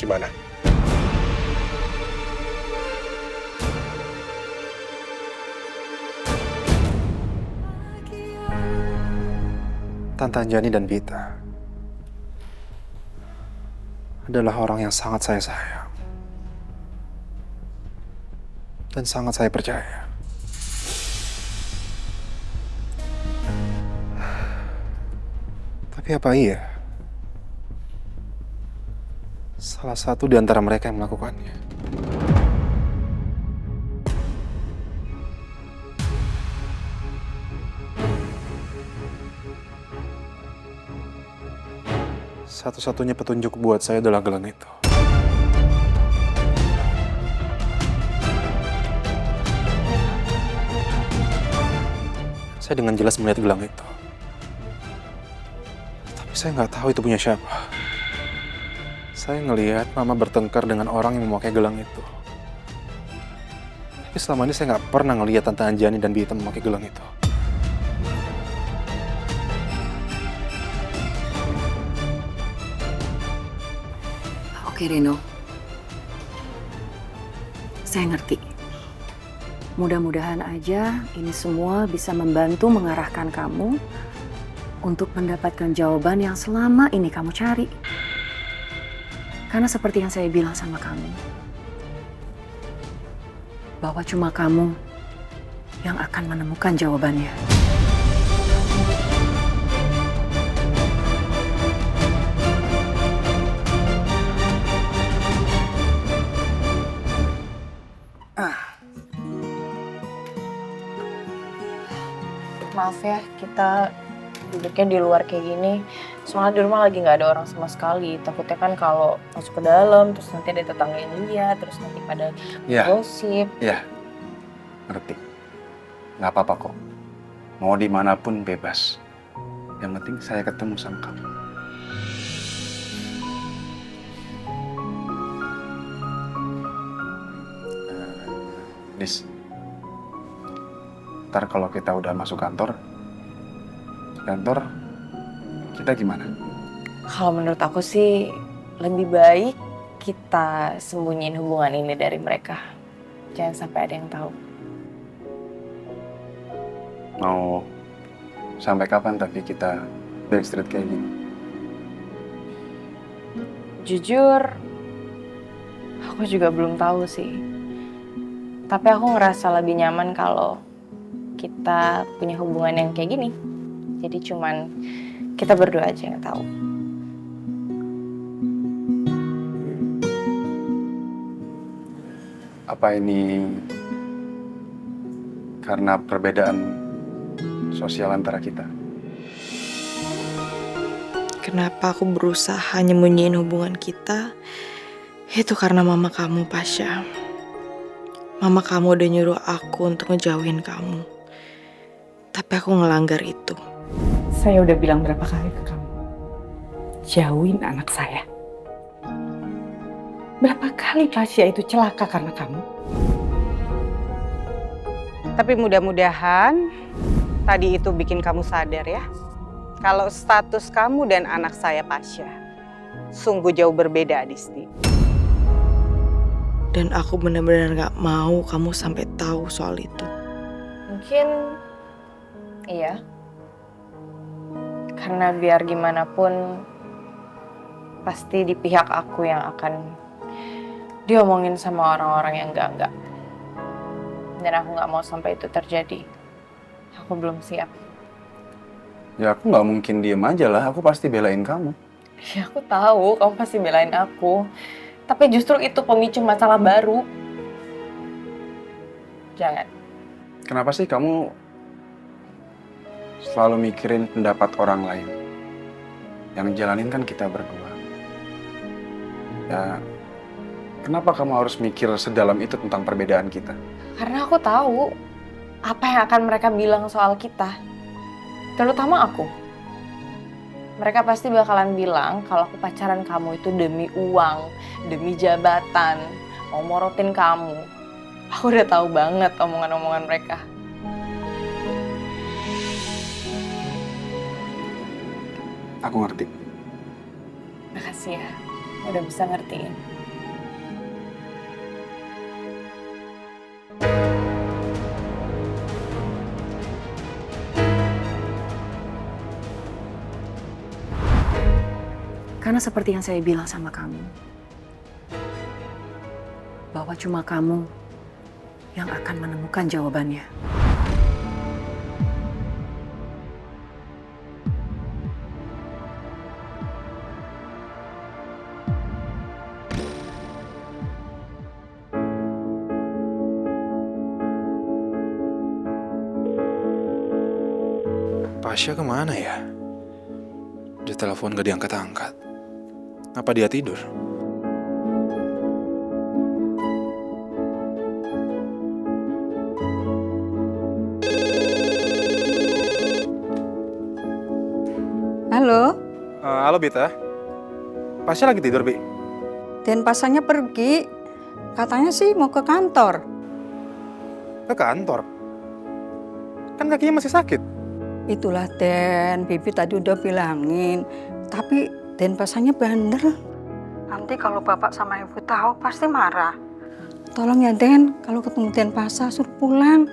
gimana? Tante Anjani dan Vita adalah orang yang sangat saya sayang dan sangat saya percaya. Tapi apa iya salah satu di antara mereka yang melakukannya? Satu-satunya petunjuk buat saya adalah gelang itu. Saya dengan jelas melihat gelang itu. Tapi saya nggak tahu itu punya siapa. Saya ngelihat Mama bertengkar dengan orang yang memakai gelang itu. Tapi selama ini saya nggak pernah ngelihat Tante Anjani dan Vita memakai gelang itu. Oke Reno, saya ngerti. Mudah-mudahan aja ini semua bisa membantu mengarahkan kamu untuk mendapatkan jawaban yang selama ini kamu cari. Karena seperti yang saya bilang sama kamu, bahwa cuma kamu yang akan menemukan jawabannya. Maaf ya, kita duduknya di luar kayak gini. Soalnya di rumah lagi nggak ada orang sama sekali. Takutnya kan kalau masuk ke dalam, terus nanti ada tetangga yang lihat, terus nanti pada gosip. Iya, ngerti. Nggak apa-apa kok. Mau dimanapun bebas. Yang penting saya ketemu sama kamu. Nis, ntar kalau kita udah masuk kantor kita gimana? Kalau menurut aku sih lebih baik kita sembunyiin hubungan ini dari mereka. Jangan sampai ada yang tahu. Mau sampai kapan tapi kita backstreet kayak gini? Jujur, aku juga belum tahu sih. Tapi aku ngerasa lebih nyaman kalau kita punya hubungan yang kayak gini. Jadi cuman kita berdua aja yang tahu. Apa ini karena perbedaan sosial antara kita? Kenapa aku berusaha nyembunyiin hubungan kita? Itu karena mama kamu, Pasha. Mama kamu udah nyuruh aku untuk ngejauhin kamu. Tapi aku ngelanggar itu. Saya udah bilang berapa kali ke kamu, jauhin anak saya. Berapa kali Pasha itu celaka karena kamu. Tapi mudah-mudahan tadi itu bikin kamu sadar ya. Kalau status kamu dan anak saya Pasha sungguh jauh berbeda, Adisti. Dan aku benar-benar gak mau kamu sampai tahu soal itu. Mungkin iya. Karena biar gimana pun pasti di pihak aku yang akan diomongin sama orang-orang yang enggak. Dan aku nggak mau sampai itu terjadi. Aku belum siap. Ya aku nggak mungkin diem aja lah, aku pasti belain kamu. Ya aku tahu kamu pasti belain aku. Tapi justru itu pemicu masalah baru. Jangan. Kenapa sih kamu selalu mikirin pendapat orang lain? Yang jalanin kan kita berdua. Ya, kenapa kamu harus mikir sedalam itu tentang perbedaan kita? Karena aku tahu apa yang akan mereka bilang soal kita. Terutama aku. Mereka pasti bakalan bilang kalau aku pacaran kamu itu demi uang, demi jabatan, mau morotin kamu. Aku udah tahu banget omongan-omongan mereka. Aku ngerti. Makasih ya, udah bisa ngertiin. Karena seperti yang saya bilang sama kamu, bahwa cuma kamu yang akan menemukan jawabannya. Pasha kemana ya? Dia telepon gak diangkat-angkat. Apa dia tidur? Halo, Halo Bita. Pasha lagi tidur, Bi. Den Pasanya pergi. Katanya sih mau ke kantor. Ke kantor. Kan kakinya masih sakit. Itulah Den, Bibi tadi udah bilangin. Tapi Den Pasanya bandel. Nanti kalau bapak sama ibu tahu pasti marah. Tolong ya Den, kalau ketemu Den Pasa suruh pulang.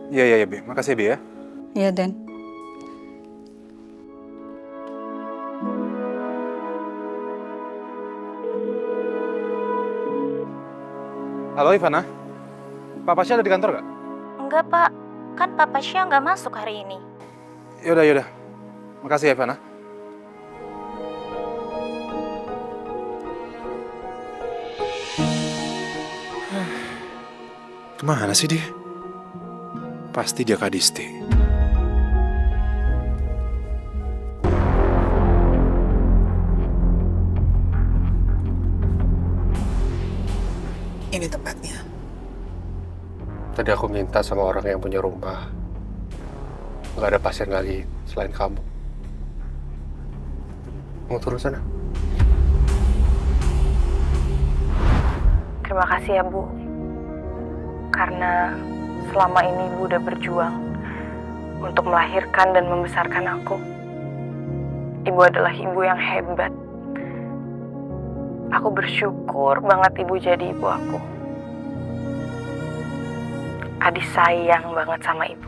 Iya, Bi. Makasih, Bi ya. Iya Den. Halo Ivana. Pak Pasha ada di kantor gak? Enggak, Pak. Kan Papa Syah nggak masuk hari ini. Yaudah. Makasih ya, Ivana. Kemana sih dia? Pasti dia Kadisti. Ini tempatnya. Tadi aku minta sama orang yang punya rumah. Nggak ada pasien lagi selain kamu. Mau turun sana? Terima kasih ya, Bu. Karena selama ini Ibu udah berjuang untuk melahirkan dan membesarkan aku. Ibu adalah ibu yang hebat. Aku bersyukur banget Ibu jadi ibu aku. Adi sayang banget sama Ibu.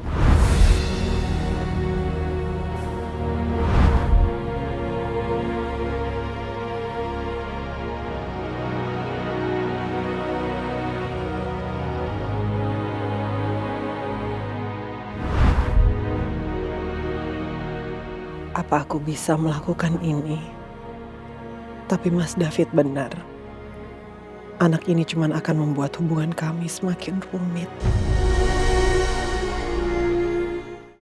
Apa aku bisa melakukan ini? Tapi Mas David benar. Anak ini cuma akan membuat hubungan kami semakin rumit.